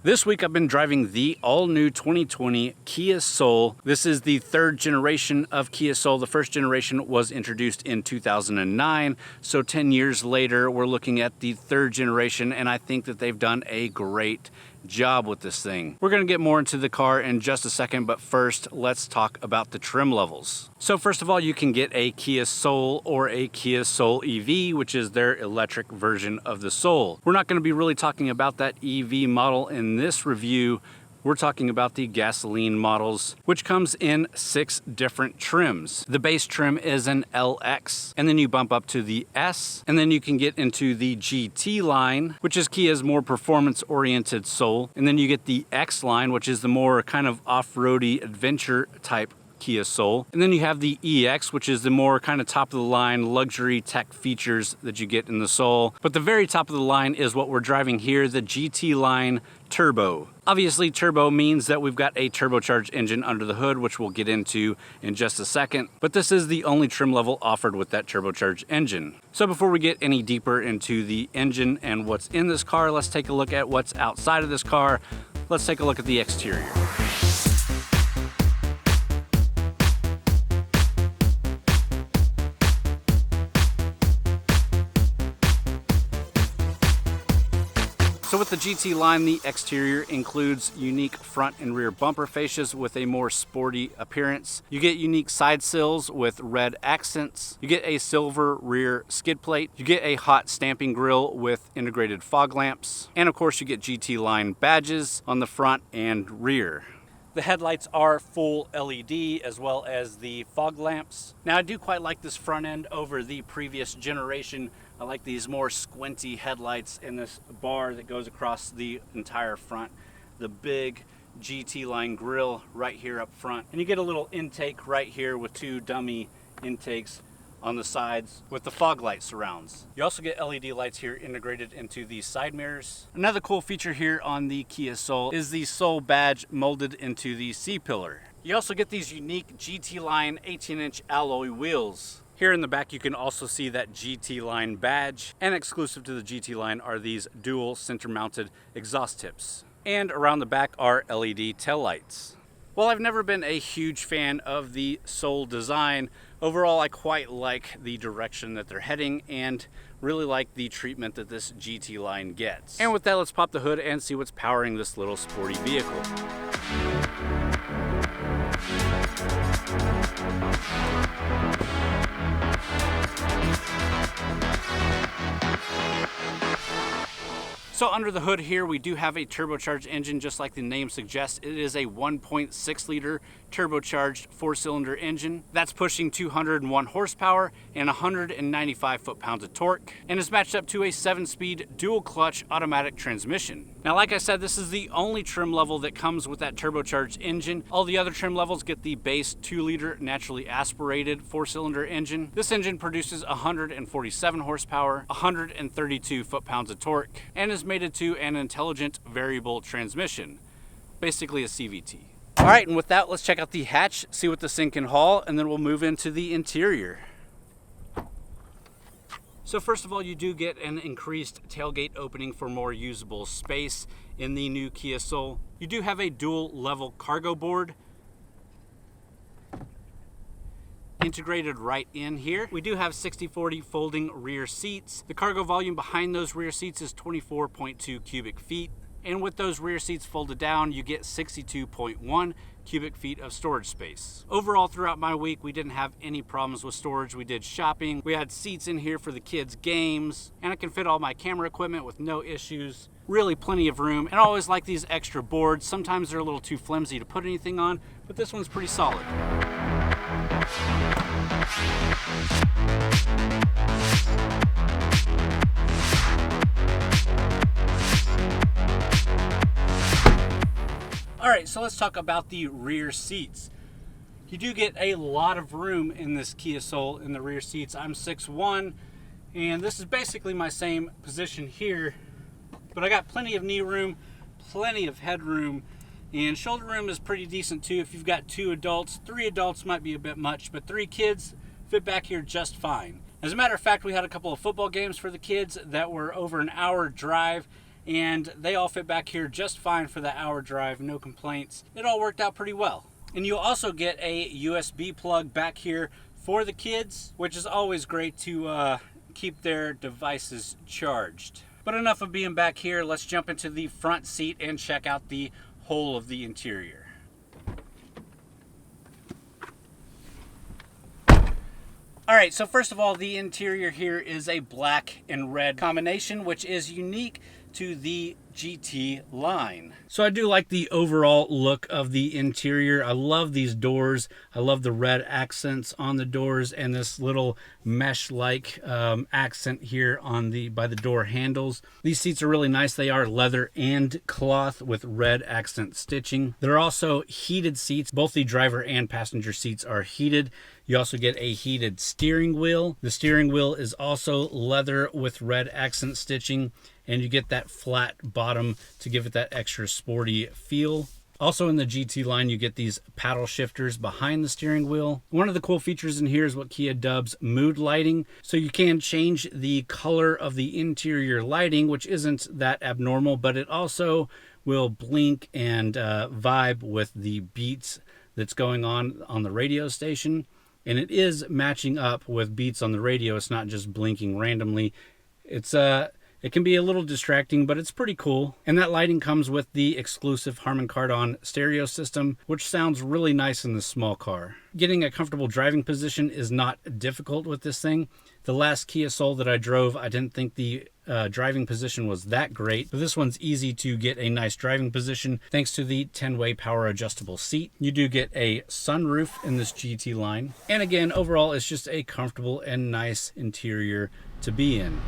This week I've been driving the all-new 2020 Kia Soul. This is the third generation of Kia Soul. The first generation was introduced in 2009, so 10 years later we're looking at the third generation, and I think that they've done a great job with this thing. We're going to get more into the car in just a second, but first let's talk about the trim levels. So first of all, you can get a Kia Soul or a Kia Soul EV, which is their electric version of the Soul. We're not going to be really talking about that EV model in this review. We're talking about the gasoline models, which comes in 6 different trims. The base trim is an LX, and then you bump up to the S, and then you can get into the GT line, which is Kia's more performance-oriented Soul, and then you get the X line, which is the more kind of off-roady adventure type Kia Soul. And then you have the EX, which is the more kind of top of the line luxury tech features that you get in the Soul. But the very top of the line is what we're driving here, the GT line Turbo. Obviously, turbo means that we've got a turbocharged engine under the hood, which we'll get into in just a second. But this is the only trim level offered with that turbocharged engine. So before we get any deeper into the engine and what's in this car, let's take a look at what's outside of this car. Let's take a look at the exterior. So with the GT line, the exterior includes unique front and rear bumper fascias with a more sporty appearance. You get unique side sills with red accents. You get a silver rear skid plate. You get a hot stamping grille with integrated fog lamps. And of course you get GT line badges on the front and rear. The headlights are full LED as well as the fog lamps. Now I do quite like this front end over the previous generation. I like these more squinty headlights and this bar that goes across the entire front. The big GT line grille right here up front. And you get a little intake right here with 2 dummy intakes on the sides with the fog light surrounds. You also get LED lights here integrated into the side mirrors. Another cool feature here on the Kia Soul is the Soul badge molded into the C-pillar. You also get these unique GT line 18-inch alloy wheels. Here in the back you can also see that GT line badge, and exclusive to the GT line are these dual center mounted exhaust tips. And around the back are LED taillights. While I've never been a huge fan of the Soul design, overall I quite like the direction that they're heading and really like the treatment that this GT line gets. And with that, let's pop the hood and see what's powering this little sporty vehicle. So under the hood here, we do have a turbocharged engine, just like the name suggests. It is a 1.6 liter turbocharged 4-cylinder engine. That's pushing 201 horsepower and 195 foot-pounds of torque, and is matched up to a 7-speed dual clutch automatic transmission. Now, like I said, this is the only trim level that comes with that turbocharged engine. All the other trim levels get the base 2-liter naturally aspirated 4-cylinder engine. This engine produces 147 horsepower, 132 foot-pounds of torque, and is mated to an intelligent variable transmission, basically a CVT. All right, and with that, let's check out the hatch, see what this thing can haul, and then we'll move into the interior. So first of all, you do get an increased tailgate opening for more usable space in the new Kia Soul. You do have a dual level cargo board integrated right in here. We do have 60/40 folding rear seats. The cargo volume behind those rear seats is 24.2 cubic feet. And with those rear seats folded down, you get 62.1 cubic feet of storage space. Overall, throughout my week, we didn't have any problems with storage. We did shopping. We had seats in here for the kids' games, and I can fit all my camera equipment with no issues. Really plenty of room. And I always like these extra boards. Sometimes they're a little too flimsy to put anything on, but this one's pretty solid. All right, so let's talk about the rear seats. You do get a lot of room in this Kia Soul in the rear seats. I'm 6'1", and this is basically my same position here, but I got plenty of knee room, plenty of headroom, and shoulder room is pretty decent too. If you've got 2 adults, 3 adults might be a bit much, but 3 kids fit back here just fine. As a matter of fact, we had a couple of football games for the kids that were over an hour drive, and they all fit back here just fine for the hour drive, no complaints. It all worked out pretty well. And you'll also get a USB plug back here for the kids, which is always great to keep their devices charged. But enough of being back here, let's jump into the front seat and check out the whole of the interior. Alright, so first of all, the interior here is a black and red combination, which is unique to the GT line. So I do like the overall look of the interior. I love these doors. I love the red accents on the doors and this little mesh-like accent here on by the door handles. These seats are really nice. They are leather and cloth with red accent stitching. They're also heated seats. Both the driver and passenger seats are heated. You also get a heated steering wheel. The steering wheel is also leather with red accent stitching, and you get that flat bottom to give it that extra sporty feel. Also in the GT line, you get these paddle shifters behind the steering wheel. One of the cool features in here is what Kia dubs mood lighting. So you can change the color of the interior lighting, which isn't that abnormal, but it also will blink and vibe with the beats that's going on the radio station. And it is matching up with beats on the radio. It's not just blinking randomly. It can be a little distracting, but it's pretty cool. And that lighting comes with the exclusive Harman Kardon stereo system, which sounds really nice in this small car. Getting a comfortable driving position is not difficult with this thing. The last Kia Soul that I drove, I didn't think the driving position was that great, but this one's easy to get a nice driving position thanks to the 10-way power adjustable seat. You do get a sunroof in this GT line. And again, overall, it's just a comfortable and nice interior to be in.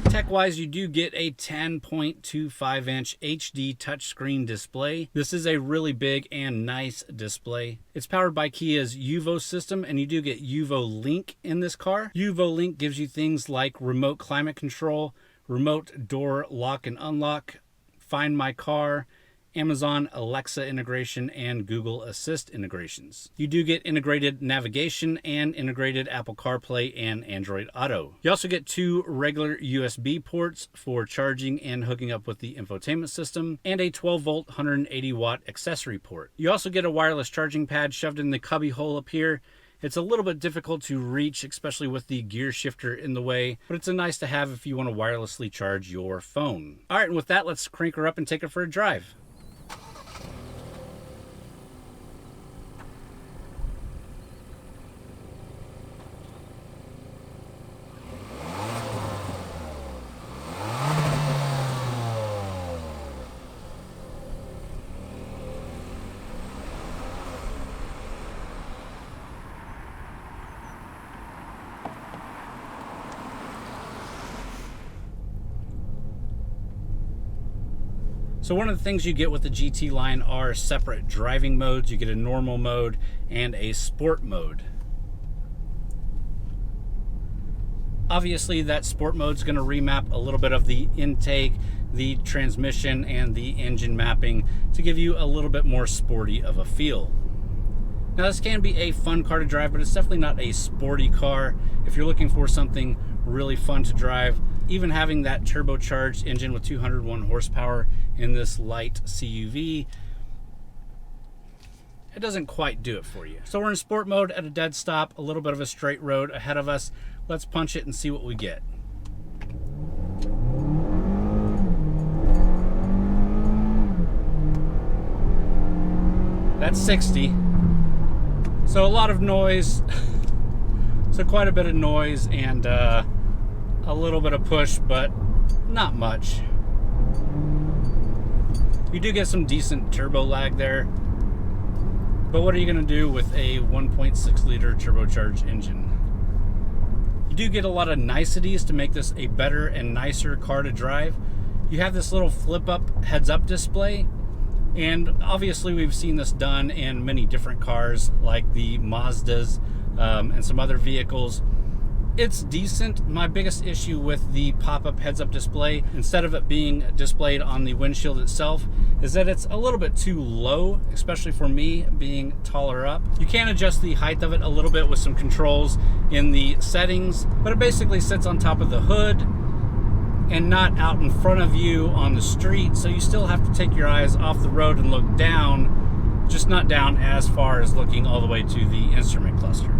Tech-wise, you do get a 10.25-inch HD touchscreen display. This is a really big and nice display. It's powered by Kia's UVO system, and you do get UVO Link in this car. UVO Link gives you things like remote climate control, remote door lock and unlock, Find My Car, Amazon Alexa integration, and Google Assist integrations. You do get integrated navigation and integrated Apple CarPlay and Android Auto. You also get 2 regular USB ports for charging and hooking up with the infotainment system, and a 12-volt 180-watt accessory port. You also get a wireless charging pad shoved in the cubby hole up here. It's a little bit difficult to reach, especially with the gear shifter in the way, but it's a nice to have if you want to wirelessly charge your phone. All right, and with that, let's crank her up and take her for a drive. So one of the things you get with the GT line are separate driving modes. You get a normal mode and a sport mode. Obviously that sport mode is going to remap a little bit of the intake, the transmission, and the engine mapping to give you a little bit more sporty of a feel. Now this can be a fun car to drive, but it's definitely not a sporty car. If you're looking for something really fun to drive, even having that turbocharged engine with 201 horsepower in this light CUV, it doesn't quite do it for you. So we're in sport mode at a dead stop, a little bit of a straight road ahead of us. Let's punch it and see what we get. That's 60. So a lot of noise. So quite a bit of noise and a little bit of push, but not much. You do get some decent turbo lag there, but what are you going to do with a 1.6 liter turbocharged engine? You do get a lot of niceties to make this a better and nicer car to drive. You have this little flip up heads up display, and obviously we've seen this done in many different cars like the Mazdas and some other vehicles. It's decent. My biggest issue with the pop-up heads-up display, instead of it being displayed on the windshield itself, is that it's a little bit too low, especially for me being taller up. You can adjust the height of it a little bit with some controls in the settings, but it basically sits on top of the hood, and not out in front of you on the street, so you still have to take your eyes off the road and look down, just not down as far as looking all the way to the instrument cluster.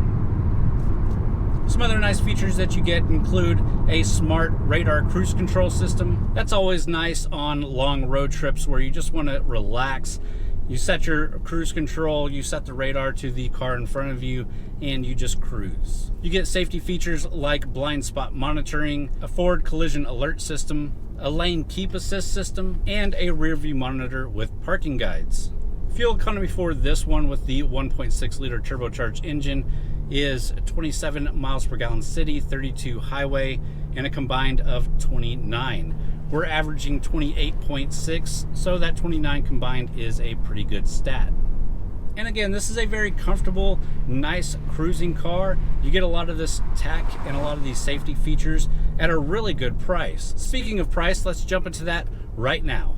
Some other nice features that you get include a smart radar cruise control system. That's always nice on long road trips where you just want to relax. You set your cruise control, you set the radar to the car in front of you, and you just cruise. You get safety features like blind spot monitoring, a forward collision alert system, a lane keep assist system, and a rear view monitor with parking guides. Fuel economy for this one with the 1.6 liter turbocharged engine is 27 miles per gallon city, 32 highway, and a combined of 29. We're averaging 28.6, so that 29 combined is a pretty good stat. And again, this is a very comfortable, nice cruising car. You get a lot of this tech and a lot of these safety features at a really good price. Speaking of price, let's jump into that right now.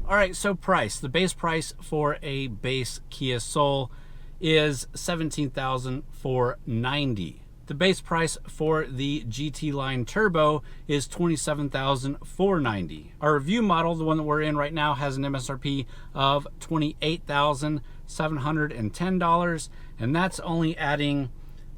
All right, so price. The base price for a base Kia Soul is $17,490. The base price for the GT Line Turbo is $27,490. Our review model, the one that we're in right now, has an MSRP of $28,710, and that's only adding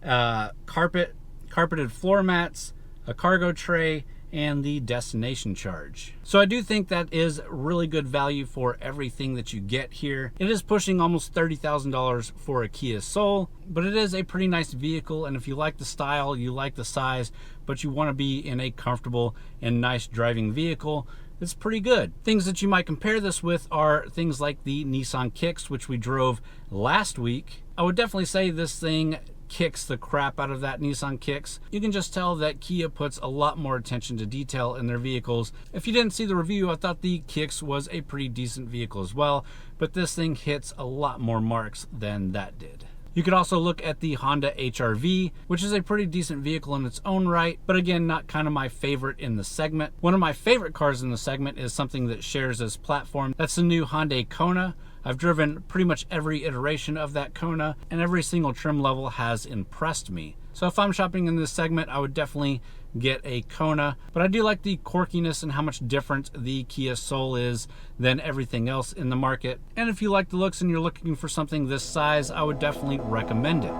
carpeted floor mats, a cargo tray, and the destination charge. So I do think that is really good value for everything that you get here. It is pushing almost $30,000 for a Kia Soul, but it is a pretty nice vehicle, and if you like the style, you like the size, but you want to be in a comfortable and nice driving vehicle, it's pretty good. Things that you might compare this with are things like the Nissan Kicks, which we drove last week. I would definitely say this thing kicks the crap out of that Nissan Kicks. You can just tell that Kia puts a lot more attention to detail in their vehicles. If you didn't see the review, I thought the Kicks was a pretty decent vehicle as well, but this thing hits a lot more marks than that did. You could also look at the Honda HR-V, which is a pretty decent vehicle in its own right, but again, not kind of my favorite in the segment. One of my favorite cars in the segment is something that shares this platform. That's the new Hyundai Kona. I've driven pretty much every iteration of that Kona, and every single trim level has impressed me. So if I'm shopping in this segment, I would definitely get a Kona, but I do like the quirkiness and how much different the Kia Soul is than everything else in the market. And if you like the looks and you're looking for something this size, I would definitely recommend it.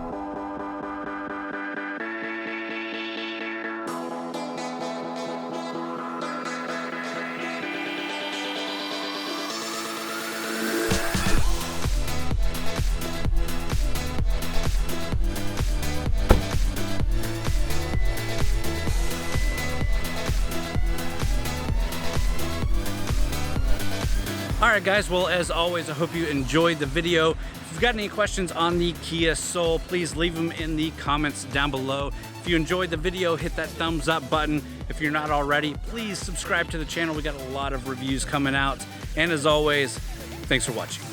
Alright guys, well as always, I hope you enjoyed the video. If you've got any questions on the Kia Soul, please leave them in the comments down below. If you enjoyed the video, hit that thumbs up button. If you're not already, please subscribe to the channel. We got a lot of reviews coming out. And as always, thanks for watching.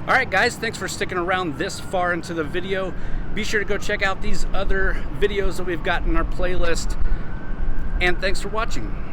Alright guys, thanks for sticking around this far into the video. Be sure to go check out these other videos that we've got in our playlist. And thanks for watching.